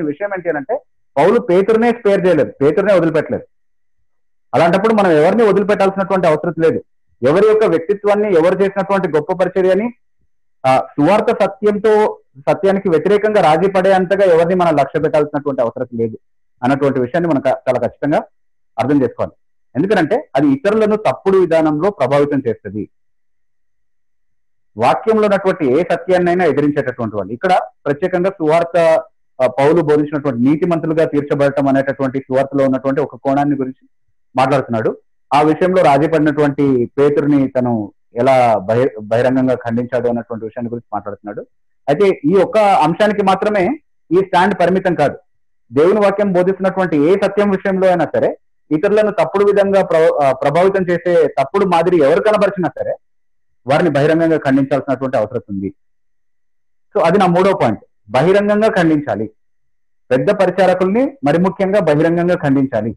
విషయం ఏంటి అంటే పౌలు పేతురునే స్పేర్ చేయలేదు, పేతురునే వదిలిపెట్టలేదు. అలాంటప్పుడు మనం ఎవరిని వదిలిపెట్టాల్సినటువంటి అవసరం లేదు. ఎవరి యొక్క వ్యక్తిత్వాన్ని, ఎవరు చేసినటువంటి గొప్ప పరిచర్యని సువార్త సత్యానికి వ్యతిరేకంగా రాజీ పడేంతగా ఎవరిని మనం లక్ష్య పెట్టాల్సినటువంటి అవసరం లేదు అన్నటువంటి విషయాన్ని మనం చాలా ఖచ్చితంగా అర్థం చేసుకోవాలి. ఎందుకంటే అది ఇతరులను తప్పుడు విధానంలో ప్రభావితం చేస్తుంది. వాక్యంలో ఉన్నటువంటి ఏ సత్యాన్నైనా ఎదిరించేటటువంటి వాళ్ళు. ఇక్కడ ప్రత్యేకంగా సువార్త పౌలు బోధించినటువంటి నీతిమంతులుగా తీర్చబడటం అనేటటువంటి సువార్తలో ఉన్నటువంటి ఒక కోణాన్ని గురించి మాట్లాడుతున్నాడు. ఆ విషయంలో రాజీ పడినటువంటి పేతురుని తను ఎలా బహిరంగంగా ఖండించాడు అన్నటువంటి విషయాన్ని గురించి మాట్లాడుతున్నాడు. అయితే ఈ ఒక్క అంశానికి మాత్రమే ఈ స్టాండ్ పరిమితం కాదు. దేవుని వాక్యం బోధిస్తున్నటువంటి ఏ సత్యం విషయంలో అయినా సరే ఇతరులను తప్పుడు విధంగా ప్రభావితం చేసే తప్పుడు మాదిరి ఎవరు కనబరిచినా సరే వారిని బహిరంగంగా ఖండించాల్సినటువంటి అవసరం ఉంది. సో అది నా 3వ పాయింట్. బహిరంగంగా ఖండించాలి. పెద్ద పరిచారకుల్ని మరి ముఖ్యంగా బహిరంగంగా ఖండించాలి.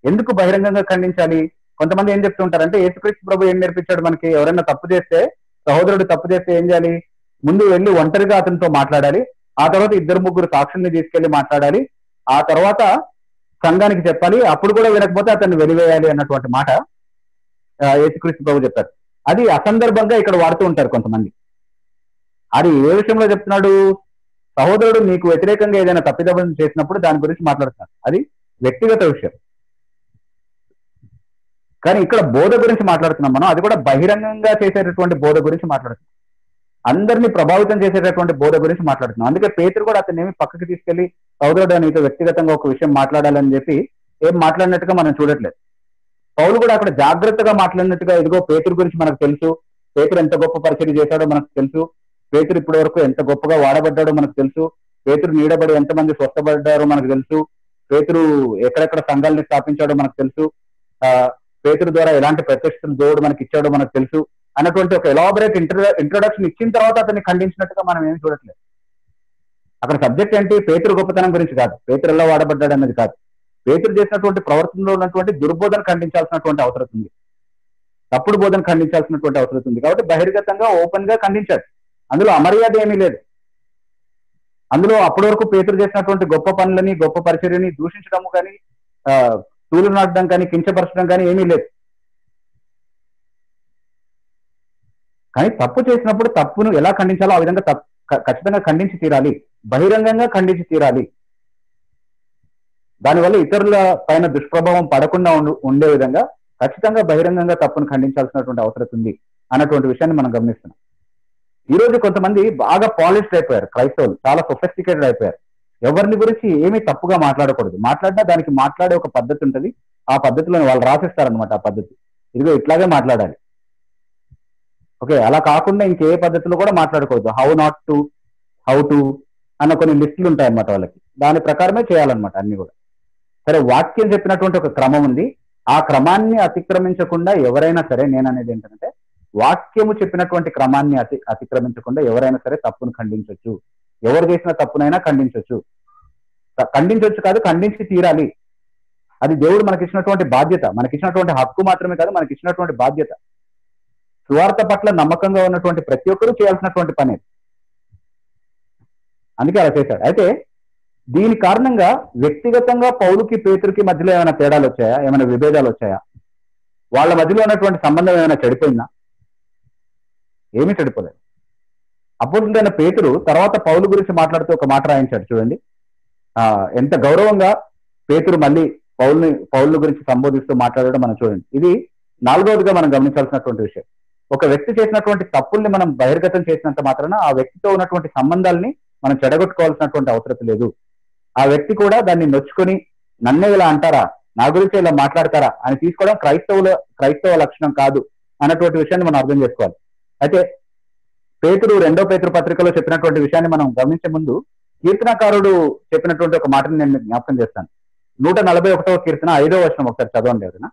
ఎందుకు బహిరంగంగా ఖండించాలి? కొంతమంది ఏం చెప్తుంటారంటే యేసుక్రీస్తు ప్రభు ఏం నేర్పించాడు మనకి? ఎవరైనా తప్పు చేస్తే, సహోదరుడు తప్పు చేస్తే ఏం చేయాలి? ముందు వెళ్ళి ఒంటరిగా అతనితో మాట్లాడాలి. ఆ తర్వాత 2-3 సాక్షుల్ని తీసుకెళ్లి మాట్లాడాలి. ఆ తర్వాత సంఘానికి చెప్పాలి. అప్పుడు కూడా వినకపోతే అతన్ని వెలివేయాలి అన్నటువంటి మాట యేసుక్రీస్తు ప్రభు చెప్పారు. అది అసందర్భంగా ఇక్కడ వాడుతూ ఉంటారు కొంతమంది. అది ఏ విషయంలో చెప్తున్నాడు? సహోదరుడు నీకు వ్యతిరేకంగా ఏదైనా తప్పిదం చేసినప్పుడు దాని గురించి మాట్లాడుతున్నారు. అది వ్యక్తిగత విషయం. కానీ ఇక్కడ బోధ గురించి మాట్లాడుతున్నాం మనం. అది కూడా బహిరంగంగా చేసేటటువంటి బోధ గురించి మాట్లాడుతున్నాం. అందరినీ ప్రభావితం చేసేటటువంటి బోధ గురించి మాట్లాడుతున్నాం. అందుకే పేతురు కూడా అతన్ని ఏమి పక్కకి తీసుకెళ్లి సహోదరుడు నీతో వ్యక్తిగతంగా ఒక విషయం మాట్లాడాలని చెప్పి ఏం మాట్లాడినట్టుగా మనం చూడట్లేదు. పౌలు కూడా అక్కడ జాగ్రత్తగా మాట్లాడినట్టుగా, ఇదిగో పేతురు గురించి మనకు తెలుసు, పేతురు ఎంత గొప్ప పరిచర్య చేశాడో మనకు తెలుసు, పేతురు ఇప్పటి వరకు ఎంత గొప్పగా వాడబడ్డాడో మనకు తెలుసు, పేతురు నీడబడి ఎంతమంది స్వస్థపడ్డారో మనకు తెలుసు, పేతురు ఎక్కడెక్కడ సంఘాలని స్థాపించాడో మనకు తెలుసు, పేతురు ద్వారా ఎలాంటి ప్రత్యక్షతను దేవుడు మనకి ఇచ్చాడో మనకు తెలుసు అన్నటువంటి ఒక ఎలాబరేట్ ఇంట్రొడక్షన్ ఇచ్చిన తర్వాత అతన్ని ఖండించినట్టుగా మనం ఏం చూడట్లేదు. అక్కడ సబ్జెక్ట్ ఏంటి? పేతురు గొప్పతనం గురించి కాదు, పేతురు ఎలా వాడబడ్డాడు అన్నది కాదు. పేతురు చేసినటువంటి ప్రవర్తనలో ఉన్నటువంటి దుర్బోధన ఖండించాల్సినటువంటి అవసరం ఉంది, తప్పుడు బోధన ఖండించాల్సినటువంటి అవసరం ఉంది. కాబట్టి బహిర్గతంగా ఓపెన్ గా ఖండించాడు. అందులో అమర్యాద ఏమీ లేదు. అందులో అప్పటి వరకు పేతురు చేసినటువంటి గొప్ప పనులని, గొప్ప పరిచర్యని దూషించడము కానీ, తూలు నాటడం కానీ, కించపరచడం కానీ ఏమీ లేదు. కానీ తప్పు చేసినప్పుడు తప్పును ఎలా ఖండించాలో ఆ విధంగా ఖచ్చితంగా ఖండించి తీరాలి, బహిరంగంగా ఖండించి తీరాలి. దానివల్ల ఇతరుల పైన దుష్ప్రభావం పడకుండా ఉండే విధంగా ఖచ్చితంగా బహిరంగంగా తప్పును ఖండించాల్సినటువంటి అవసరం ఉంది అన్నటువంటి విషయాన్ని మనం గమనిస్తున్నాం. ఈ రోజు కొంతమంది బాగా పాలిష్డ్ అయిపోయారు, క్రైస్తవులు చాలా సొఫిస్టికేటెడ్ అయిపోయారు. ఎవరిని గురించి ఏమీ తప్పుగా మాట్లాడకూడదు. మాట్లాడినా దానికి మాట్లాడే ఒక పద్ధతి ఉంటుంది. ఆ పద్ధతిలో వాళ్ళు రాసిస్తారనమాట. ఆ పద్ధతి ఇదిగో ఇట్లాగే మాట్లాడాలి. ఓకే, అలా కాకుండా ఇంకే పద్ధతిలో కూడా మాట్లాడకూడదు. How not to, how to అన్న కొన్ని లిస్టులు ఉంటాయన్నమాట వాళ్ళకి. దాని ప్రకారమే చేయాలన్నమాట అన్ని కూడా. సరే, వాక్యం చెప్పినటువంటి ఒక క్రమం ఉంది. ఆ క్రమాన్ని అతిక్రమించకుండా ఎవరైనా సరే, నేను అనేది ఏంటంటే వాక్యము చెప్పినటువంటి క్రమాన్ని అతిక్రమించకుండా ఎవరైనా సరే తప్పును ఖండించవచ్చు. ఎవరు చేసిన తప్పునైనా ఖండించవచ్చు కాదు, ఖండించి తీరాలి. అది దేవుడు మనకిచ్చినటువంటి బాధ్యత, మనకిచ్చినటువంటి హక్కు మాత్రమే కాదు, మనకిచ్చినటువంటి బాధ్యత. సువార్త పట్ల నమ్మకంగా ఉన్నటువంటి ప్రతి ఒక్కరూ చేయాల్సినటువంటి పని. అందుకే అలా చేశాడు. అయితే దీని కారణంగా వ్యక్తిగతంగా పౌలుకి పేతురుకి మధ్యలో ఏమైనా తేడాలు వచ్చాయా? ఏమైనా విభేదాలు వచ్చాయా? వాళ్ళ మధ్యలో ఉన్నటువంటి సంబంధం ఏమైనా చెడిపోయిందా? ఏమీ చెడిపోలేదు. అపోస్తలుడైన పేతురు తర్వాత పౌలు గురించి మాట్లాడుతూ ఒక మాట రాయించాడు చూడండి. ఎంత గౌరవంగా పేతురు మళ్ళీ పౌలు గురించి సంబోధిస్తూ మాట్లాడడం మనం చూడండి. ఇది 4వదిగా మనం గమనించాల్సినటువంటి విషయం. ఒక వ్యక్తి చేసినటువంటి తప్పుల్ని మనం బహిర్గతం చేసినంత మాత్రాన ఆ వ్యక్తితో ఉన్నటువంటి సంబంధాలని మనం చెడగొట్టుకోవాల్సినటువంటి అవసరం లేదు. ఆ వ్యక్తి కూడా దాన్ని నొచ్చుకొని నన్నే ఇలా అంటారా, నా గురించి ఇలా మాట్లాడతారా అని తీసుకోవడం క్రైస్తవ లక్షణం కాదు అన్నటువంటి విషయాన్ని మనం అర్థం చేసుకోవాలి. అయితే పేతురు 2వ పేతురు పత్రికలో చెప్పినటువంటి విషయాన్ని మనం గమనించే ముందు కీర్తనకారుడు చెప్పినటువంటి ఒక మాటని నేను జ్ఞాపకం చేస్తాను. 141వ కీర్తన 5వ వచనం ఒకసారి చదవండి ఎవరైనా.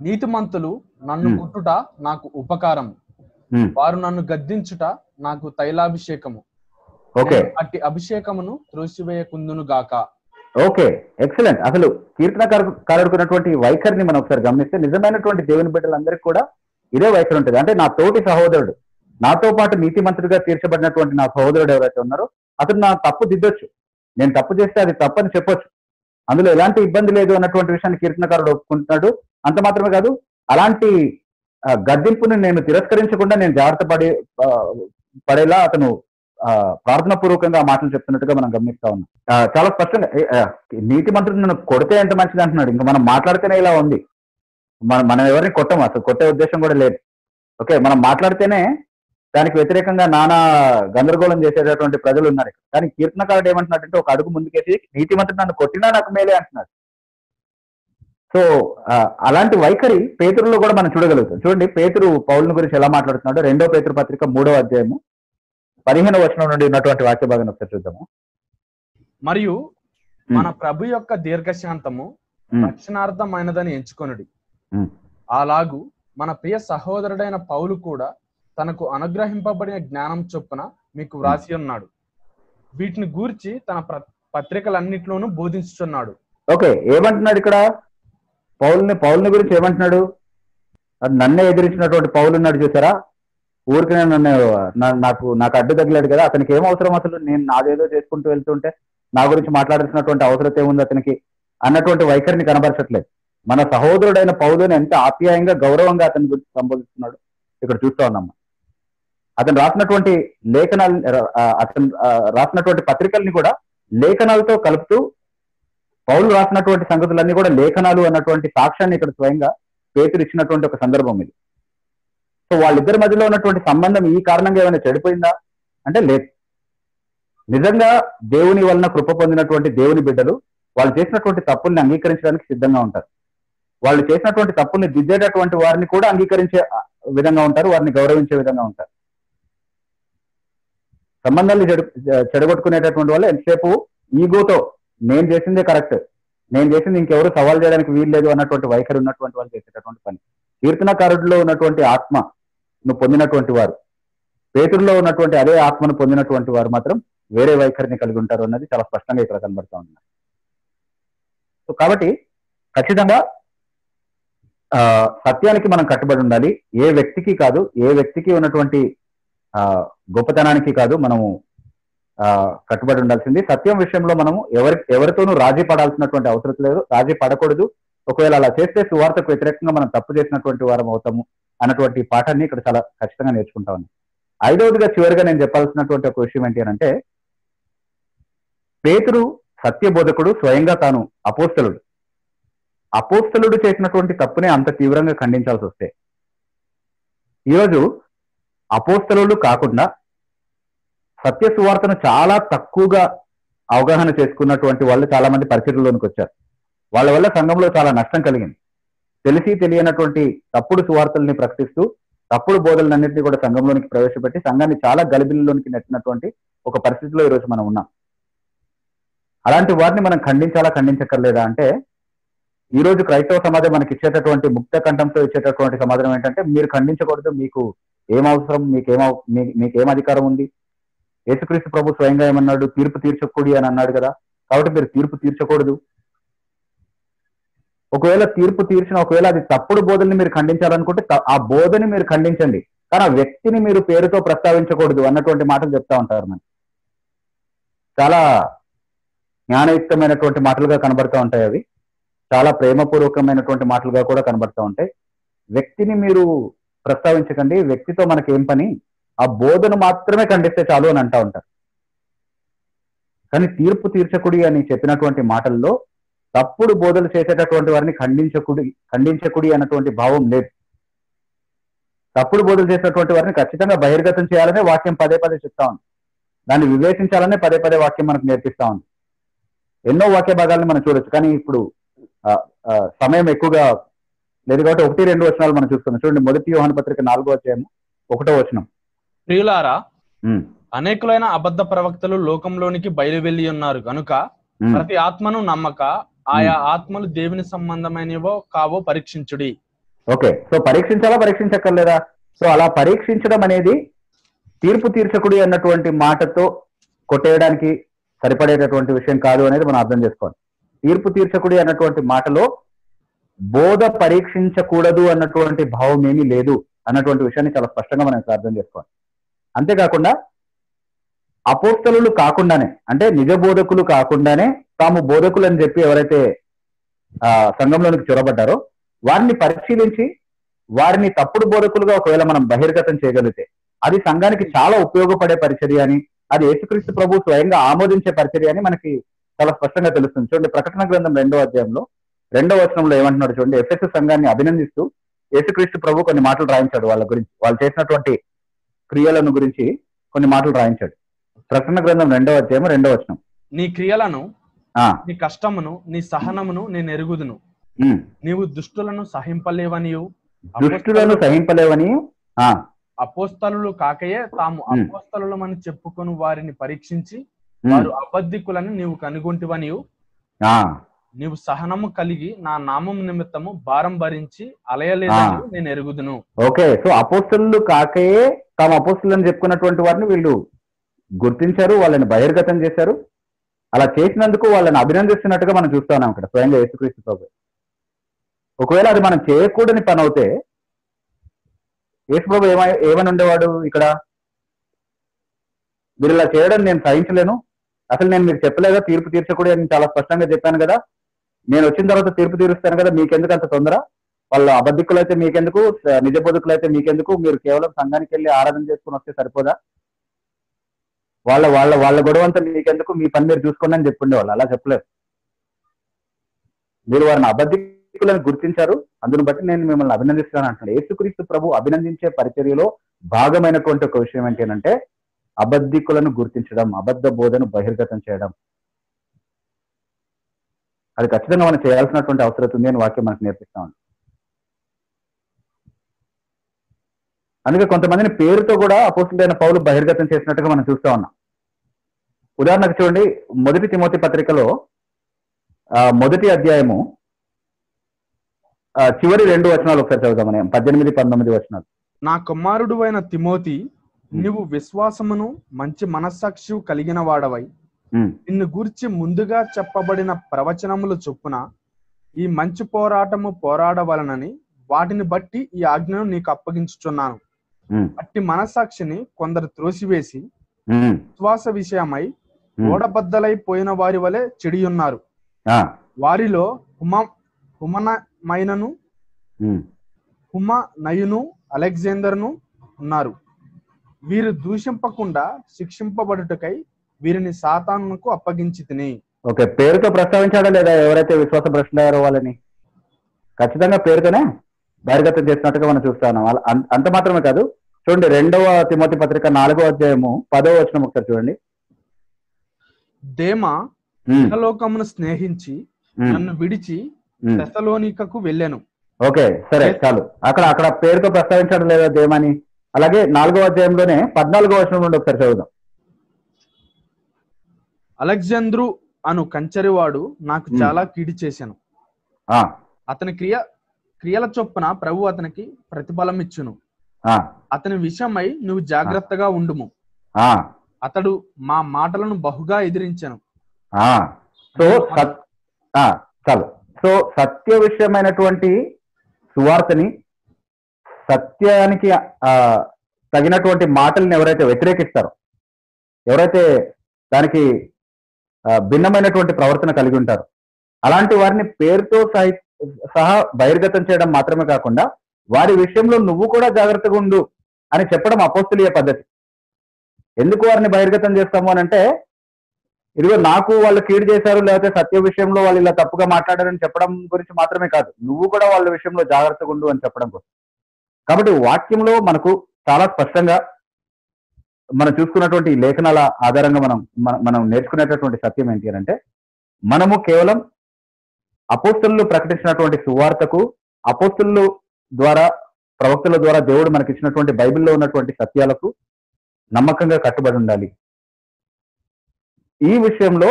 నీతిమంతులు నన్ను కొట్టుట నాకు ఉపకారం, వారు నన్ను గద్దించుట నాకు తైలాభిషేకము. ఓకే, అట్టి అభిషేకమును త్రోసివేయకుందును గాక. Okay, excellent. అసలు కీర్తనకారుడుకున్నటువంటి వైఖరిని మనం ఒకసారి గమనిస్తే నిజమైనటువంటి దేవుని బిడ్డలందరికీ కూడా ఇదే వైఖరి ఉంటుంది. అంటే నా తోటి సహోదరుడు, నాతో పాటు నీతిమంతుడిగా తీర్చబడినటువంటి నా సహోదరుడు ఎవరైతే ఉన్నారో అతను నా తప్పు దిద్దొచ్చు, నేను తప్పు చేస్తే అది తప్పని చెప్పొచ్చు, అందులో ఎలాంటి ఇబ్బంది లేదు అన్నటువంటి విషయాన్ని కీర్తనకారుడు ఒప్పుకుంటున్నాడు. అంత మాత్రమే కాదు, అలాంటి గద్దింపుని నేను తిరస్కరించకుండా నేను జాగ్రత్త పడేలా అతను ప్రార్థన పూర్వకంగా ఆ మాటలు చెప్తున్నట్టుగా మనం గమనిస్తా ఉన్నాం. చాలా స్పష్టంగా నీతి మంత్రుడు నన్ను కొడితే ఎంత మంచిది అంటున్నాడు. ఇంకా మనం మాట్లాడితేనే ఇలా ఉంది, మనం ఎవరిని కొట్టము, అసలు కొట్టే ఉద్దేశం కూడా లేదు. ఓకే, మనం మాట్లాడితేనే దానికి వ్యతిరేకంగా నానా గందరగోళం చేసేటటువంటి ప్రజలు ఉన్నారు. కానీ కీర్తనకారుడు ఏమంటున్నాడంటే ఒక అడుగు ముందుకేసి నీతి మంత్రుడు నన్ను కొట్టినా నాకు మేలే అంటున్నాడు. సో అలాంటి వైఖరి పేతురులో కూడా మనం చూడగలుగుతాం. చూడండి, పేతురు పౌలుని గురించి ఎలా మాట్లాడుతున్నాడు. 2వ పేతురు పత్రిక 3వ అధ్యాయము 15వ వచనం నుండి ఉన్నటువంటి వాక్య భాగాన్ని ఒకసారి చూద్దాము. మరియు మన ప్రభు యొక్క దీర్ఘశాంతము రక్షణార్థమైనదని ఎంచుకొనుడి. అలాగు మన ప్రియ సహోదరుడైన పౌలు కూడా తనకు అనుగ్రహింపబడిన జ్ఞానం చొప్పున మీకు వ్రాసి ఉన్నాడు. వీటిని గూర్చి తన పత్రికలన్నిట్లోనూ బోధించుతున్నాడు. ఓకే, ఏమంటున్నాడు ఇక్కడ? పౌలుని గురించి ఏమంటున్నాడు? నన్నే ఎదిరించినటువంటి పౌలు ఉన్నాడు చూసారా, ఊరికి నాకు అడ్డు తగిలాడు కదా, అతనికి ఏం అవసరం అసలు, నేను నాదేదో చేసుకుంటూ వెళ్తుంటే నా గురించి మాట్లాడాల్సినటువంటి అవసరం ఏముంది అతనికి అన్నటువంటి వైఖరిని కనబరచట్లేదు. మన సహోదరుడైన పౌలుని ఎంత ఆప్యాయంగా గౌరవంగా అతని గురించి సంబోధిస్తున్నాడు ఇక్కడ చూస్తా ఉన్నాం. అతను రాసినటువంటి రాసినటువంటి పత్రికల్ని కూడా లేఖనాలతో కలుపుతూ పౌలు రాసినటువంటి సంగతులన్నీ కూడా లేఖనాలు అన్నటువంటి సాక్ష్యాన్ని ఇక్కడ స్వయంగా పేతురు ఇచ్చినటువంటి ఒక సందర్భం ఇది. సో వాళ్ళిద్దరి మధ్యలో ఉన్నటువంటి సంబంధం ఈ కారణంగా ఏమైనా చెడిపోయిందా అంటే లేదు. నిజంగా దేవుని వలన కృప పొందినటువంటి దేవుని బిడ్డలు వాళ్ళు చేసినటువంటి తప్పుల్ని అంగీకరించడానికి సిద్ధంగా ఉంటారు. వాళ్ళు చేసినటువంటి తప్పుల్ని దిద్దేటటువంటి వారిని కూడా అంగీకరించే విధంగా ఉంటారు, వారిని గౌరవించే విధంగా ఉంటారు. సంబంధాన్ని చెడగొట్టుకునేటటువంటి వాళ్ళు ఎంతసేపు ఈగోతో నేను చేసిందే కరెక్ట్, నేను చేసింది ఇంకెవరు సవాల్ చేయడానికి వీలు లేదు అన్నటువంటి వైఖరి ఉన్నటువంటి వాళ్ళు చేసేటటువంటి పని. కీర్తనకారుడిలో ఉన్నటువంటి ఆత్మను పొందినటువంటి వారు, పేతురులో ఉన్నటువంటి అదే ఆత్మను పొందినటువంటి వారు మాత్రం వేరే వైఖరిని కలిగి ఉంటారు అన్నది చాలా స్పష్టంగా ఇక్కడ కనబడుతూ ఉన్నారు. సో కాబట్టి ఖచ్చితంగా సత్యానికి మనం కట్టుబడి ఉండాలి. ఏ వ్యక్తికి కాదు, ఏ వ్యక్తికి ఉన్నటువంటి గొప్పతనానికి కాదు మనము కట్టుబడి ఉండాల్సింది. సత్యం విషయంలో మనము ఎవరితోనూ రాజీ పడాల్సినటువంటి అవసరం లేదు, రాజీ పడకూడదు. ఒకవేళ అలా చేస్తే సువార్తకు వ్యతిరేకంగా మనం తప్పు చేసినటువంటి వారం అవుతాము అన్నటువంటి పాఠాన్ని ఇక్కడ చాలా ఖచ్చితంగా నేర్చుకుంటా ఉన్నాం. 5వదిగా చివరిగా నేను చెప్పాల్సినటువంటి ఒక విషయం ఏంటి అంటే, పేతురు సత్యబోధకుడు, స్వయంగా తాను అపోస్తలుడు చేసినటువంటి తప్పునే అంత తీవ్రంగా ఖండించాల్సి వస్తే, ఈరోజు అపోస్తలులు కాకుండా సత్య సువార్తను చాలా తక్కువగా అవగాహన చేసుకున్నటువంటి వాళ్ళు చాలా మంది పరిచర్యలోనికి వచ్చారు. వాళ్ళ వల్ల సంఘంలో చాలా నష్టం కలిగింది. తెలిసి తెలియనటువంటి తప్పుడు సువార్తల్ని ప్రకటిస్తూ తప్పుడు బోధలన్నింటినీ కూడా సంఘంలోనికి ప్రవేశపెట్టి సంఘాన్ని చాలా గలిబిలిలోనికి నెట్టినటువంటి ఒక పరిస్థితిలో ఈరోజు మనం ఉన్నాం. అలాంటి వారిని మనం ఖండించక్కర్లేదా అంటే, ఈ రోజు క్రైస్తవ సమాజం మనకి ఇచ్చేటటువంటి ముక్త కంఠంతో ఇచ్చేటటువంటి సమాధానం ఏంటంటే, మీరు ఖండించకూడదు, మీకు ఏం అవసరం, మీకేం అధికారం ఉంది? యేసుక్రీస్తు ప్రభు స్వయంగా ఏమన్నాడు? తీర్పు తీర్చకూడి అని అన్నాడు కదా, కాబట్టి మీరు తీర్పు తీర్చకూడదు. ఒకవేళ తీర్పు తీర్చిన, ఒకవేళ అది తప్పుడు బోధల్ని మీరు ఖండించాలనుకుంటే ఆ బోధని మీరు ఖండించండి, కానీ ఆ వ్యక్తిని మీరు పేరుతో ప్రస్తావించకూడదు అన్నటువంటి మాటలు చెప్తా ఉంటారు. మనకి చాలా జ్ఞానయుక్తమైనటువంటి మాటలుగా కనబడుతూ ఉంటాయి. అవి చాలా ప్రేమపూర్వకమైనటువంటి మాటలుగా కూడా కనబడుతూ ఉంటాయి. వ్యక్తిని మీరు ప్రస్తావించకండి, వ్యక్తితో మనకి ఏం పని, ఆ బోధను మాత్రమే ఖండిస్తే చాలు అని అంటూ ఉంటారు. కానీ తీర్పు తీర్చకుడి అని చెప్పినటువంటి మాటల్లో తప్పుడు బోధలు చేసేటటువంటి వారిని ఖండించకుడి అన్నటువంటి భావం లేదు. తప్పుడు బోధలు చేసేటువంటి వారిని ఖచ్చితంగా బహిర్గతం చేయాలనే వాక్యం పదే చెప్తా ఉంది. దాన్ని వివేచించాలనే పదే వాక్యం మనకు నేర్పిస్తా ఉంది. ఎన్నో వాక్య భాగాలను మనం చూడొచ్చు, కానీ ఇప్పుడు సమయం ఎక్కువగా లేదు కాబట్టి 1-2 వచనాలు మనం చూస్తున్నాం. చూడండి, 1 యోహాను పత్రిక 4వ అధ్యాయం 1వ వచనం. ప్రియులారా, అనేకులైన అబద్ధ ప్రవక్తలు లోకంలోనికి బయలువెళ్ళి ఉన్నారు కనుక ప్రతి ఆత్మను నమ్మక ఆయా ఆత్మలు దేవుని సంబంధమైనవో కావో పరీక్షించుడి. ఓకే, సో పరీక్షించాలా, పరీక్షించక్కర్లేదా? సో అలా పరీక్షించడం అనేది తీర్పు తీర్చకుడి అన్నటువంటి మాటతో కొట్టేయడానికి సరిపడేటటువంటి విషయం కాదు అనేది మనం అర్థం చేసుకోవాలి. తీర్పు తీర్చకుడి అన్నటువంటి మాటలో బోధ పరీక్షించకూడదు అన్నటువంటి భావం ఏమీ లేదు అన్నటువంటి విషయాన్ని చాలా స్పష్టంగా మనం అర్థం చేసుకోవాలి. అంతేకాకుండా అపోస్తలులు కాకుండానే, అంటే నిజ బోధకులు కాకుండానే తాము బోధకులు అని చెప్పి ఎవరైతే సంఘంలోనికి చొరబడ్డారో వారిని పరిశీలించి వారిని తప్పుడు బోధకులుగా ఒకవేళ మనం బహిర్గతం చేయగలిగితే అది సంఘానికి చాలా ఉపయోగపడే పరిచర్య అని, అది యేసుక్రీస్తు ప్రభు స్వయంగా ఆమోదించే పరిచర్య అని మనకి చాలా స్పష్టంగా తెలుస్తుంది. చూడండి, ప్రకటన గ్రంథం 2వ అధ్యాయంలో 2వ వచనంలో ఏమంటున్నాడు చూడండి. ఎఫెసు సంఘాన్ని అభినందిస్తూ యేసుక్రీస్తు ప్రభు కొన్ని మాటలు రాయించాడు. వాళ్ళ గురించి, వాళ్ళు చేసినటువంటి క్రియలను గురించి కొన్ని మాటలు రాయించాడు. ప్రకటన గ్రంథం 2వ అధ్యాయం 2వ వచనం. నీ క్రియలను, నీ కష్టమును, నీ సహనమును నేను ఎరుగుదును. నీవు దుష్టులను సహింపలేవనియు అపోస్తలులు కాకయే తాము అపోస్తలులమని చెప్పుకొని వారిని పరీక్షించి వారు అబద్ధికులని నీవు కనుగొంటివనియు, నీవు సహనము కలిగి నా నామం నిమిత్తము భారం భరించి అలయలేదని నేను ఎరుగుదును. ఓకే, సో అపోస్తలులు కాకయే తాము అపోస్తలులని చెప్పుకున్నటువంటి వారిని వీళ్ళు గుర్తించారు, వాళ్ళని బహిర్గతం చేశారు. అలా చేసినందుకు వాళ్ళని అభినందిస్తున్నట్టుగా మనం చూస్తా ఉన్నాం ఇక్కడ స్వయంగా యేసుక్రీస్తు ప్రభు. ఒకవేళ అది మనం చేయకూడని పని అవుతే యేసు ప్రభు ఏమని ఉండేవాడు? ఇక్కడ మీరు ఇలా చేయడం నేను సహించలేను, అసలు నేను మీకు చెప్పలేదా తీర్పు తీర్చకూడదు అని చాలా స్పష్టంగా చెప్పాను కదా, నేను వచ్చిన తర్వాత తీర్పు తీరుస్తాను కదా, మీకెందుకు అంత తొందర? వాళ్ళు అబద్ధికులు అయితే మీకెందుకు, నిజ బోధకులు అయితే మీకెందుకు, మీరు కేవలం సంఘానికి వెళ్ళి ఆరాధన చేసుకుని వస్తే సరిపోదా, వాళ్ళ వాళ్ళ వాళ్ళ గొడవ అంతా మీకెందుకు, మీ పని మీరు చూసుకోండి అని చెప్పుండే వాళ్ళు. అలా చెప్పలేదు. మీరు వారిని అబద్ధికులను గుర్తించారు, అందును బట్టి నేను మిమ్మల్ని అభినందిస్తాను అంటున్నాను. యేసుక్రీస్తు ప్రభు అభినందించే పరిచర్యలో భాగమైనటువంటి ఒక విషయం ఏంటంటే అబద్ధికులను గుర్తించడం, అబద్ధ బోధను బహిర్గతం చేయడం. అది ఖచ్చితంగా మనం చేయాల్సినటువంటి అవసరం ఉంది అని వాక్యం మనకు నేర్పిస్తా ఉంది. అందుకే కొంతమందిని పేరుతో కూడా అపోస్తలుడైన పౌలు బహిర్గతం చేసినట్టుగా మనం చూస్తా ఉన్నాం. ఉదాహరణకు చూడండి, 1 తిమోతి పత్రికలో 1వ అధ్యాయము చివరి 2 వచనాలు ఒకసారి చదువుదాం. 18, 19 వచనాలు. నా కుమారుడు అయిన తిమోతి, నీవు విశ్వాసమును మంచి మనస్సాక్షి కలిగిన వాడవై నిన్ను గూర్చి ముందుగా చెప్పబడిన ప్రవచనములు చొప్పున ఈ మంచి పోరాటము పోరాడవలనని వాటిని బట్టి ఈ ఆజ్ఞను నీకు అప్పగించుచున్నాను. అట్టి మనస్సాక్షిని కొందరు త్రోసివేసి విశ్వాస విషయమై ఓడబద్దలైపోయిన వారి వలె చెడియున్నారు. వారిలో హుమనయును అలెగ్జాండర్ను ఉన్నారు. వీరు దూషింపకుండా శిక్షింపబడుటకై వీరిని సాతానుకు అప్పగించి తిని. ఓకే, పేరుతో ప్రస్తావించాడా లేదా ఎవరైతే విశ్వాస భ్రష్టులయ్యారో వాళ్ళని? ఖచ్చితంగా పేరుతోనే బహిర్గతం చేసినట్టుగా మనం చూస్తాం. అంత మాత్రమే కాదు, చూడండి 2వ తిమోతి పత్రిక 4వ అధ్యాయము 10వ వచనం ఒకసారి చూడండి. దేమా ఇహలోకమును స్నేహించి నన్ను విడిచి తెస్సలోనికకు వెళ్ళాను. ఓకే, సరే చాలు. అక్కడ పేరుతో ప్రస్తావించడం లేదా దేమాని? అలాగే 4వ అధ్యాయంలోనే 14వ వచనం నుండి ఒకసారి చదువుదాం. అలెగ్జాంద్రు అను కంచరివాడు నాకు చాలా కీడి చేశాను. అతని క్రియల చొప్పున ప్రభు అతనికి ప్రతిఫలం ఇచ్చును. అతని విషయమై నువ్వు జాగ్రత్తగా ఉండుము. అతడు మా మాటలను బహుగా ఎదిరించాను. సో సత్య విషయమైనటువంటి సువార్తని, సత్యానికి తగినటువంటి మాటల్ని ఎవరైతే వ్యతిరేకిస్తారో, ఎవరైతే దానికి భిన్నమైనటువంటి ప్రవర్తన కలిగి ఉంటారు, అలాంటి వారిని పేరుతో సహా బహిర్గతం చేయడం మాత్రమే కాకుండా వారి విషయంలో నువ్వు కూడా జాగ్రత్తగా ఉండు అని చెప్పడం అపోస్తలీయ పద్ధతి. ఎందుకు వారిని బహిర్గతం చేస్తాము అని అంటే, ఇదిగో నాకు వాళ్ళు కీడు చేశారు, లేకపోతే సత్య విషయంలో వాళ్ళు ఇలా తప్పుగా మాట్లాడారని చెప్పడం గురించి మాత్రమే కాదు, నువ్వు కూడా వాళ్ళ విషయంలో జాగ్రత్తగా ఉండు అని చెప్పడం కోసం. కాబట్టి వాక్యంలో మనకు చాలా స్పష్టంగా మనం చూసుకున్నటువంటి ఈ లేఖనాల ఆధారంగా మనం నేర్చుకునేటటువంటి సత్యం ఏంటి అని అంటే, మనము కేవలం అపోస్తలులు ప్రకటించినటువంటి సువార్తకు, అపోస్తలుల ద్వారా, ప్రవక్తల ద్వారా దేవుడు మనకి ఇచ్చినటువంటి బైబిల్లో ఉన్నటువంటి సత్యాలకు నమ్మకంగా కట్టుబడి ఉండాలి. ఈ విషయంలో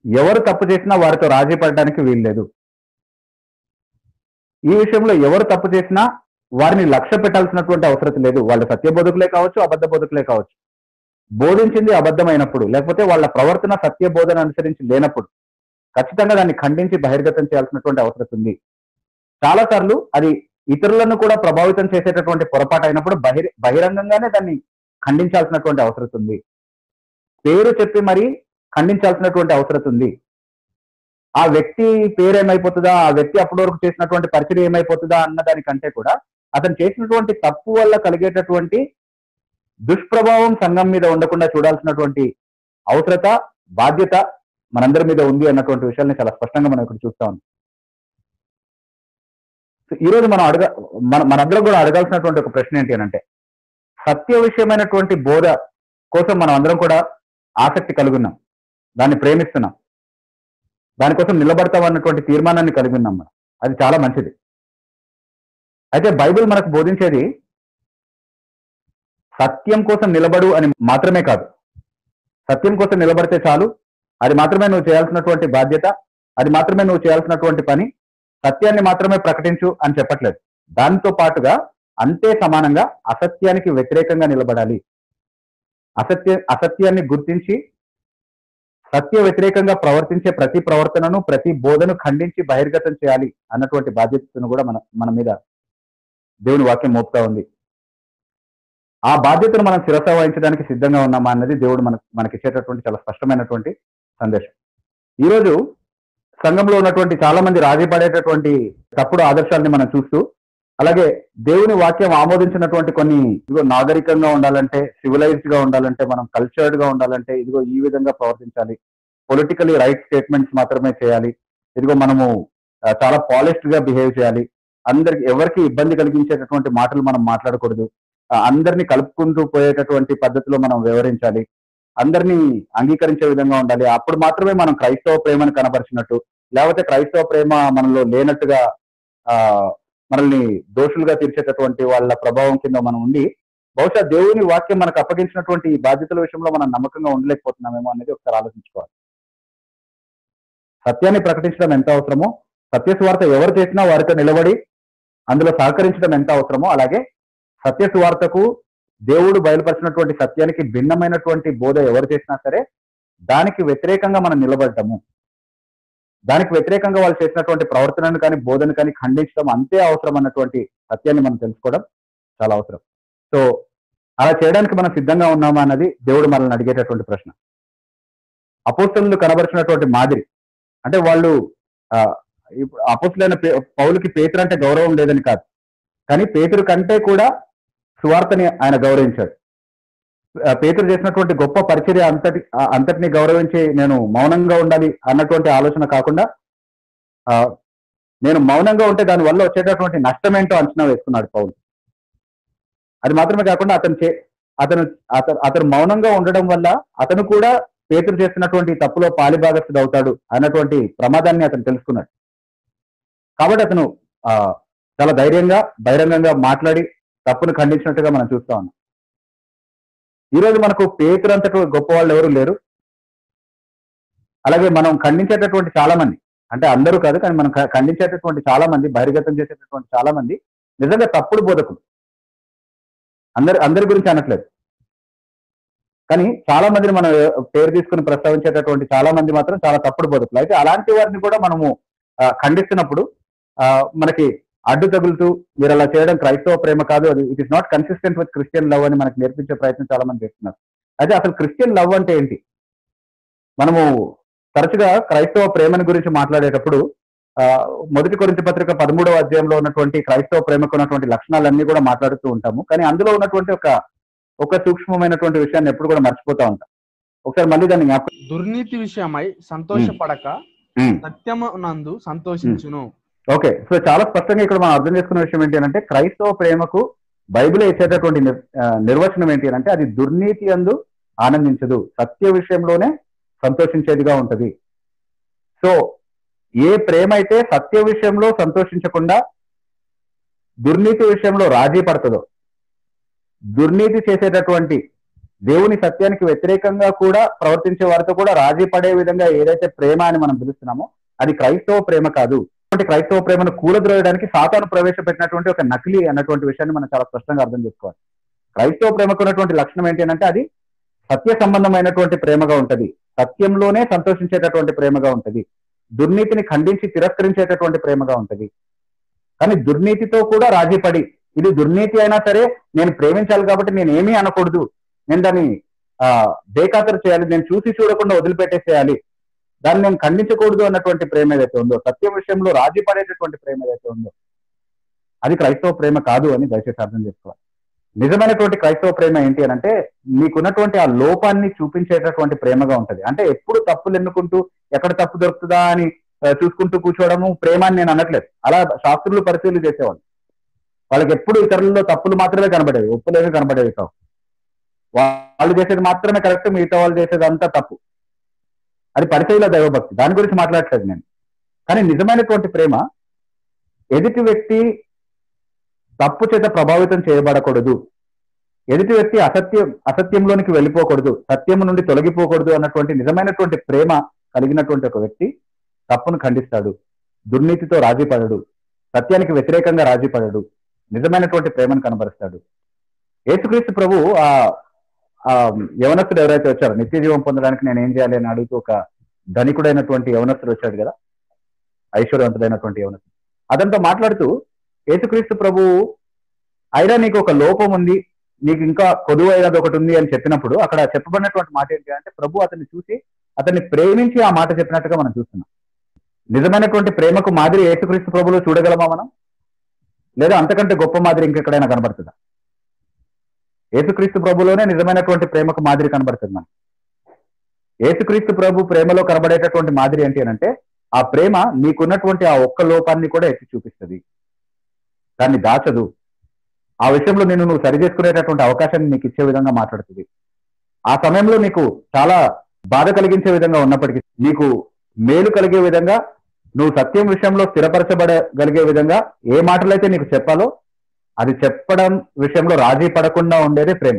ఎవరు తప్పు చేసినా వారితో రాజీ పడడానికి వీల్లేదు. ఈ విషయంలో ఎవరు తప్పు చేసినా వారిని లక్ష్య పెట్టాల్సినటువంటి అవసరం లేదు. వాళ్ళ సత్య బోధకులే కావచ్చు, అబద్ధ బోధకులే కావచ్చు. బోధించింది అబద్ధమైనప్పుడు, లేకపోతే వాళ్ళ ప్రవర్తన సత్య బోధన అనుసరించి లేనప్పుడు ఖచ్చితంగా దాన్ని ఖండించి బహిర్గతం చేయాల్సినటువంటి అవసరం ఉంది. చాలా సార్లు అది ఇతరులను కూడా ప్రభావితం చేసేటటువంటి పొరపాటు అయినప్పుడు బహిరంగంగానే దాన్ని ఖండించాల్సినటువంటి అవసరం ఉంది. పేరు చెప్పి మరి ఖండించాల్సినటువంటి అవసరం ఉంది. ఆ వ్యక్తి పేరు ఏమైపోతుందా, ఆ వ్యక్తి అప్పటి వరకు చేసినటువంటి పరిచయం ఏమైపోతుందా అన్న దానికంటే కూడా అతను చేసినటువంటి తప్పు వల్ల కలిగేటటువంటి దుష్ప్రభావం సంఘం మీద ఉండకుండా చూడాల్సినటువంటి అవసరత, బాధ్యత మనందరి మీద ఉంది అన్నటువంటి విషయాన్ని చాలా స్పష్టంగా మనం ఇక్కడ చూస్తా ఉన్నాం. ఈ రోజు మనం మనందరం కూడా అడగాల్సినటువంటి ఒక ప్రశ్న ఏంటి అని అంటే, సత్య విషయమైనటువంటి బోధ కోసం మనం అందరం కూడా ఆసక్తి కలిగి ఉన్నాం, దాన్ని ప్రేమిస్తున్నాం, దానికోసం నిలబడతాం అన్నటువంటి తీర్మానాన్ని కలిగి ఉన్నాం మనం. అది చాలా మంచిది. అయితే బైబిల్ మనకు బోధించేది సత్యం కోసం నిలబడు అని మాత్రమే కాదు. సత్యం కోసం నిలబడితే చాలు, అది మాత్రమే నువ్వు చేయాల్సినటువంటి బాధ్యత, అది మాత్రమే నువ్వు చేయాల్సినటువంటి పని, సత్యాన్ని మాత్రమే ప్రకటించు అని చెప్పట్లేదు. దాంతో పాటుగా అంతే సమానంగా అసత్యానికి వ్యతిరేకంగా నిలబడాలి. అసత్యాన్ని గుర్తించి సత్య వ్యతిరేకంగా ప్రవర్తించే ప్రతి ప్రవర్తనను, ప్రతి బోధను ఖండించి బహిర్గతం చేయాలి అన్నటువంటి బాధ్యతను కూడా మన మీద దేవుని వాక్యం మోపుతా ఉంది. ఆ బాధ్యతను మనం శిరస వహించడానికి సిద్ధంగా ఉన్నామా అన్నది దేవుడు మనకి ఇచ్చేటటువంటి చాలా స్పష్టమైనటువంటి సందేశం. ఈరోజు సంఘంలో ఉన్నటువంటి చాలా మంది రాజీ పడేటటువంటి తప్పుడు ఆదర్శాలని మనం చూస్తూ, అలాగే దేవుని వాక్యం ఆమోదించినటువంటి కొన్ని ఇదిగో నాగరికంగా ఉండాలంటే, సివిలైజ్డ్ గా ఉండాలంటే, మనం కల్చర్డ్ గా ఉండాలంటే ఇదిగో ఈ విధంగా ప్రవర్తించాలి, పొలిటికలీ రైట్ స్టేట్మెంట్స్ మాత్రమే చేయాలి, ఇదిగో మనము చాలా పాలిష్డ్ గా బిహేవ్ చేయాలి, ఎవరికి ఇబ్బంది కలిగించేటటువంటి మాటలు మనం మాట్లాడకూడదు, అందరినీ కలుపుకుంటూ పోయేటటువంటి పద్ధతిలో మనం వ్యవహరించాలి, అందరినీ అంగీకరించే విధంగా ఉండాలి, అప్పుడు మాత్రమే మనం క్రైస్తవ ప్రేమను కనబరిచినట్టు, లేకపోతే క్రైస్తవ ప్రేమ మనలో లేనట్టుగా మనల్ని దోషులుగా తీర్చేటటువంటి వాళ్ళ ప్రభావం కింద మనం ఉండి బహుశా దేవుని వాక్యం మనకు అప్పగించినటువంటి ఈ బాధ్యతల విషయంలో మనం నమ్మకంగా ఉండలేకపోతున్నామేమో అనేది ఒకసారి ఆలోచించుకోవాలి. సత్యాన్ని ప్రకటించడం ఎంత అవసరమో, సత్యసువార్త ఎవరు చేసినా వారితో నిలబడి అందులో సహకరించడం ఎంత అవసరమో, అలాగే సత్యసువార్తకు దేవుడు బయలుపరిచినటువంటి సత్యానికి భిన్నమైనటువంటి బోధ ఎవరు చేసినా సరే దానికి వ్యతిరేకంగా మనం నిలబడటము, దానికి వ్యతిరేకంగా వాళ్ళు చేసినటువంటి ప్రవర్తనను కానీ బోధన కానీ ఖండించడం అంతే అవసరం అన్నటువంటి సత్యాన్ని మనం తెలుసుకోవడం చాలా అవసరం. సో అలా చేయడానికి మనం సిద్ధంగా ఉన్నామా అన్నది దేవుడు మనల్ని అడిగేటటువంటి ప్రశ్న. అపోస్తలులు కనబరిచినటువంటి మాదిరి అంటే వాళ్ళు అపోస్తలైన పౌలుకి పేతురు అంటే గౌరవం లేదని కాదు, కానీ పేతురు కంటే కూడా సువార్తని ఆయన గౌరవించాడు. పేతురు చేసినటువంటి గొప్ప పరిచర్య అంతటిని గౌరవించి నేను మౌనంగా ఉండాలి అన్నటువంటి ఆలోచన కాకుండా నేను మౌనంగా ఉంటే దాని వల్ల వచ్చేటటువంటి నష్టం ఏంటో అంచనా వేసుకున్నాడు పౌలు. అది మాత్రమే కాకుండా అతను మౌనంగా ఉండడం వల్ల అతను కూడా పేతురు చేస్తున్నటువంటి తప్పులో పాలిభాగస్థుడు అవుతాడు అన్నటువంటి ప్రమాదాన్ని అతను తెలుసుకున్నాడు. కాబట్టి అతను చాలా ధైర్యంగా బహిరంగంగా మాట్లాడి తప్పును ఖండించినట్టుగా మనం చూస్తా ఉన్నాం. ఈరోజు మనకు పేతురు అంతటి గొప్ప వాళ్ళు ఎవరు లేరు. అలాగే మనం ఖండించేటటువంటి చాలా మంది, అంటే అందరూ కాదు కానీ మనం ఖండించేటటువంటి చాలా మంది, బహిర్గతం చేసేటటువంటి చాలా మంది నిజంగా తప్పుడు బోధకులు. అందరి గురించి అనట్లేదు, కానీ చాలా మందిని మనం పేరు తీసుకుని ప్రస్తావించేటటువంటి చాలా మంది మాత్రం చాలా తప్పుడు బోధకులు. అయితే అలాంటి వారిని కూడా మనము ఖండిస్తున్నప్పుడు మనకి అడ్డు తగులుతూ మీరు అలా చేయడం క్రైస్తవ ప్రేమ కాదు, అది it is not consistent with Christian love అని మనకు నేర్పించే ప్రయత్నం చాలా మంది చేస్తున్నారు. అయితే అసలు క్రిస్టియన్ లవ్ అంటే ఏంటి? మనము తరచుగా క్రైస్తవ ప్రేమను గురించి మాట్లాడేటప్పుడు మొదటి కొరింథీ పత్రిక 13వ అధ్యాయంలో ఉన్నటువంటి క్రైస్తవ ప్రేమకు ఉన్నటువంటి లక్షణాలన్నీ కూడా మాట్లాడుతూ ఉంటాము. కానీ అందులో ఉన్నటువంటి ఒక సూక్ష్మమైనటువంటి విషయాన్ని ఎప్పుడు కూడా మర్చిపోతా ఉంటాం. ఒకసారి మళ్ళీ దాన్ని దుర్నీతి విషయమై సంతోషపడక సత్యము నందు సంతోషించును. ఓకే, సో చాలా స్పష్టంగా ఇక్కడ మనం అర్థం చేసుకున్న విషయం ఏంటి అంటే క్రైస్తవ ప్రేమకు బైబిల్ ఇచ్చేటటువంటి నిర్వచనం ఏంటి అంటే అది దుర్నీతి యందు ఆనందించదు, సత్య విషయంలోనే సంతోషించేదిగా ఉంటది. సో ఏ ప్రేమ అయితే సత్య విషయంలో సంతోషించకుండా దుర్నీతి విషయంలో రాజీ పడుతుందో, దుర్నీతి చేసేటటువంటి దేవుని సత్యానికి వ్యతిరేకంగా కూడా ప్రవర్తించే వారితో కూడా రాజీ పడే విధంగా ఏదైతే ప్రేమ అని మనం పిలుస్తున్నామో అది క్రైస్తవ ప్రేమ కాదు. క్రైస్తవ ప్రేమను కూలద్రోయడానికి సాతాను ప్రవేశపెట్టినటువంటి ఒక నకిలీ అన్నటువంటి విషయాన్ని మనం చాలా స్పష్టంగా అర్థం చేసుకోవాలి. క్రైస్తవ ప్రేమకు ఉన్నటువంటి లక్షణం ఏంటి అంటే అది సత్య సంబంధమైనటువంటి ప్రేమగా ఉంటది, సత్యంలోనే సంతోషించేటటువంటి ప్రేమగా ఉంటది, దుర్నీతిని ఖండించి తిరస్కరించేటటువంటి ప్రేమగా ఉంటది. కానీ దుర్నీతితో కూడా రాజీ పడి ఇది దుర్నీతి అయినా సరే నేను ప్రేమించాలి కాబట్టి నేను ఏమీ అనకూడదు, నేను దాన్ని బేఖాతరు చేయాలి, నేను చూసి చూడకుండా వదిలిపెట్టేసేయాలి, దాన్ని నేను ఖండించకూడదు అన్నటువంటి ప్రేమ ఏదైతే ఉందో, సత్యం విషయంలో రాజీ పడేటటువంటి ప్రేమ ఏదైతే ఉందో, అది క్రైస్తవ ప్రేమ కాదు అని దయచేసి అర్థం చేసుకోవాలి. నిజమైనటువంటి క్రైస్తవ ప్రేమ ఏంటి అని అంటే నీకున్నటువంటి ఆ లోపాన్ని చూపించేటటువంటి ప్రేమగా ఉంటది. అంటే ఎప్పుడు తప్పులు ఎన్నుకుంటూ ఎక్కడ తప్పు దొరుకుతుందా అని చూసుకుంటూ కూర్చోవడము ప్రేమ అని నేను అనట్లేదు. అలా శాస్త్రులు పరిశీలన చేసేవాళ్ళు. వాళ్ళకి ఎప్పుడు ఇతరులలో తప్పులు మాత్రమే కనబడేవి, ఒప్పులేవి కనబడేవి కావు. వాళ్ళు చేసేది మాత్రమే కరెక్ట్, మిగతా వాళ్ళు చేసేది అంతా తప్పు. అది పరిచయల దైవభక్తి, దాని గురించి మాట్లాడట్లేదు నేను. కానీ నిజమైనటువంటి ప్రేమ ఎదుటి వ్యక్తి తప్పు చేత ప్రభావితం చేయబడకూడదు, ఎదుటి వ్యక్తి అసత్యంలోనికి వెళ్ళిపోకూడదు, సత్యము నుండి తొలగిపోకూడదు అన్నటువంటి నిజమైనటువంటి ప్రేమ కలిగినటువంటి ఒక వ్యక్తి తప్పును ఖండిస్తాడు, దుర్నీతితో రాజీ పడడు, సత్యానికి వ్యతిరేకంగా రాజీ పడడు, నిజమైనటువంటి ప్రేమను కనబరుస్తాడు. యేసుక్రీస్తు ప్రభు ఆ యవనస్తుడు ఎవరైతే వచ్చారో నిత్య జీవం పొందడానికి నేను ఏం చేయాలి అని అడుగుతూ ఒక ధనికుడైనటువంటి యవనస్తుడు వచ్చాడు కదా, ఐశ్వర్యవంతుడైనటువంటి యవనస్తుడు. అతనితో మాట్లాడుతూ యేసుక్రీస్తు ప్రభు అయినా నీకు ఒక లోపం ఉంది, నీకు ఇంకా కొదువు అయినది ఒకటి ఉంది అని చెప్పినప్పుడు అక్కడ చెప్పబడినటువంటి మాట ఏంటి అంటే ప్రభు అతన్ని చూసి అతన్ని ప్రేమించి ఆ మాట చెప్పినట్టుగా మనం చూస్తున్నాం. నిజమైనటువంటి ప్రేమకు మాదిరి యేసుక్రీస్తు ప్రభులో చూడగలమా మనం? లేదా అంతకంటే గొప్ప మాదిరి ఇంకెక్కడైనా కనబడుతుందా? యేసుక్రీస్తు ప్రభులోనే నిజమైనటువంటి ప్రేమకు మాదిరి కనబడుతుంది మనం. యేసుక్రీస్తు ప్రభు ప్రేమలో కనబడేటటువంటి మాదిరి ఏంటి అని అంటే ఆ ప్రేమ నీకున్నటువంటి ఆ ఒక్క లోపాన్ని కూడా ఎత్తి చూపిస్తుంది, దాన్ని దాచదు. ఆ విషయంలో నువ్వు సరి చేసుకునేటటువంటి అవకాశాన్ని నీకు ఇచ్చే విధంగా మాట్లాడుతుంది. ఆ సమయంలో నీకు చాలా బాధ కలిగించే విధంగా ఉన్నప్పటికీ నీకు మేలు కలిగే విధంగా, నువ్వు సత్యం విషయంలో స్థిరపరచబడగలిగే విధంగా ఏ మాటలైతే నీకు చెప్పాలో అది చెప్పడం విషయంలో రాజీ పడకుండా ఉండేదే ప్రేమ.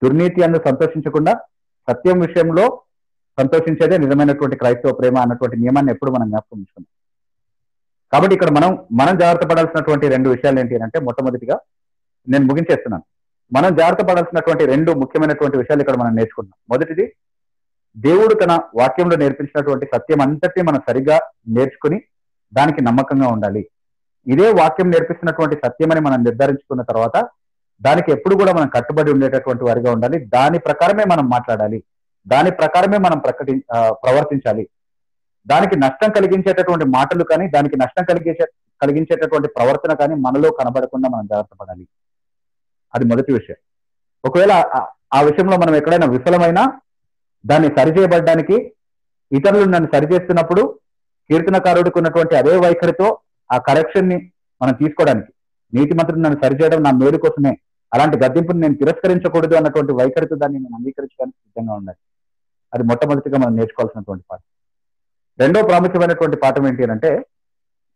దుర్నీతి అందు సంతోషించకుండా సత్యం విషయంలో సంతోషించేదే నిజమైనటువంటి క్రైస్తవ ప్రేమ అన్నటువంటి నియమాన్ని ఎప్పుడు మనం జ్ఞాపకం ఉంచుకున్నాం. కాబట్టి ఇక్కడ మనం జాగ్రత్త పడాల్సినటువంటి రెండు విషయాలు ఏంటి అంటే, మొట్టమొదటిగా నేను ముగించేస్తున్నాను, మనం జాగ్రత్త పడాల్సినటువంటి రెండు ముఖ్యమైనటువంటి విషయాలు ఇక్కడ మనం నేర్చుకుంటున్నాం. మొదటిది, దేవుడు తన వాక్యంలో నేర్పించినటువంటి సత్యం అంతటి మనం సరిగా నేర్చుకుని దానికి నమ్మకంగా ఉండాలి. ఇదే వాక్యం నేర్పిస్తున్నటువంటి సత్యమని మనం నిర్ధారించుకున్న తర్వాత దానికి ఎప్పుడు కూడా మనం కట్టుబడి ఉండేటటువంటి వారిగా ఉండాలి. దాని ప్రకారమే మనం మాట్లాడాలి, దాని ప్రకారమే మనం ప్రవర్తించాలి. దానికి నష్టం కలిగించేటటువంటి మాటలు కానీ, దానికి నష్టం కలిగించేటటువంటి ప్రవర్తన కానీ మనలో కనబడకుండా మనం జాగ్రత్త పడాలి. అది మొదటి విషయం. ఒకవేళ ఆ విషయంలో మనం ఎక్కడైనా విఫలమైనా దాన్ని సరిచేయబడడానికి ఇతరులు నన్ను సరిచేస్తున్నప్పుడు కీర్తనకారుడికి ఉన్నటువంటి అదే వైఖరితో ఆ కరెక్షన్ ని మనం తీసుకోవడానికి, నీతిమంతుడు నన్ను సరిచేయడం నా మేలు కోసమే, అలాంటి గద్దింపుని నేను తిరస్కరించకూడదు అన్నటువంటి వైఖరితో దాన్ని నేను అంగీకరించడానికి సిద్ధంగా ఉండాలి. అది మొట్టమొదటిగా మనం నేర్చుకోవాల్సినటువంటి పాఠం. రెండో ప్రాముఖ్యమైనటువంటి పాఠం ఏంటి అంటే,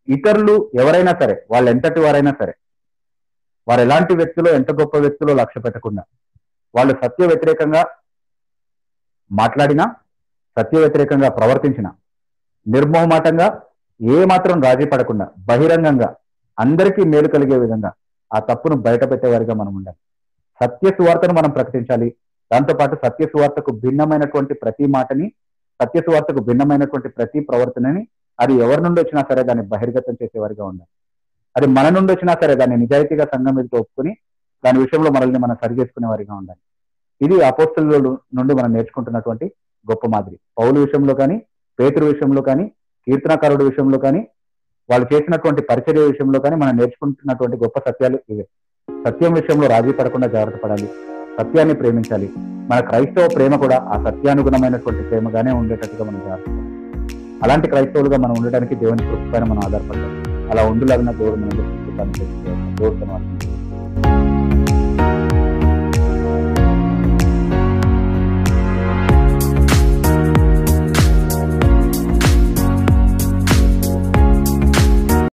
ఇతరులు ఎవరైనా సరే, వాళ్ళు ఎంతటి వారైనా సరే, వారు ఎలాంటి వ్యక్తులు, ఎంత గొప్ప వ్యక్తులు లక్ష్య పెట్టకుండా, వాళ్ళు సత్య వ్యతిరేకంగా మాట్లాడినా, సత్య వ్యతిరేకంగా ప్రవర్తించిన, నిర్మోహమాటంగా ఏ మాత్రం రాజీ పడకుండా బహిరంగంగా అందరికీ మేలు కలిగే విధంగా ఆ తప్పును బయట పెట్టేవారిగా మనం ఉండాలి. సత్య సువార్తను మనం ప్రకటించాలి. దాంతోపాటు సత్య సువార్తకు భిన్నమైనటువంటి ప్రతి మాటని, సత్య సువార్తకు భిన్నమైనటువంటి ప్రతి ప్రవర్తనని, అది ఎవరి నుండి వచ్చినా సరే దాన్ని బహిర్గతం చేసేవారిగా ఉండాలి. అది మన నుండి వచ్చినా సరే దాన్ని నిజాయితీగా సంఘం మీద ఒప్పుకొని దాని విషయంలో మనల్ని మనం సరి చేసుకునే వారిగా ఉండాలి. ఇది అపోస్తలుల నుండి మనం నేర్చుకుంటున్నటువంటి గొప్ప మాదిరి. పౌలు విషయంలో కానీ, పేతురు విషయంలో కానీ, కీర్తనకారుడి విషయంలో కానీ, వాళ్ళు చేసినటువంటి పరిచర్య విషయంలో కానీ మనం నేర్చుకుంటున్నటువంటి గొప్ప సత్యాలు ఇవే. సత్యం విషయంలో రాజీ పడకుండా జాగ్రత్త పడాలి, సత్యాన్ని ప్రేమించాలి. మన క్రైస్తవ ప్రేమ కూడా ఆ సత్యానుగుణమైనటువంటి ప్రేమగానే ఉండేటట్టుగా మనం జాగ్రత్త పడాలి. అలాంటి క్రైస్తవులుగా మనం ఉండడానికి దేవుని కృప పైన మనం ఆధారపడాలి. అలా ఉండులాగిన దేవుడు మనం దేవుడు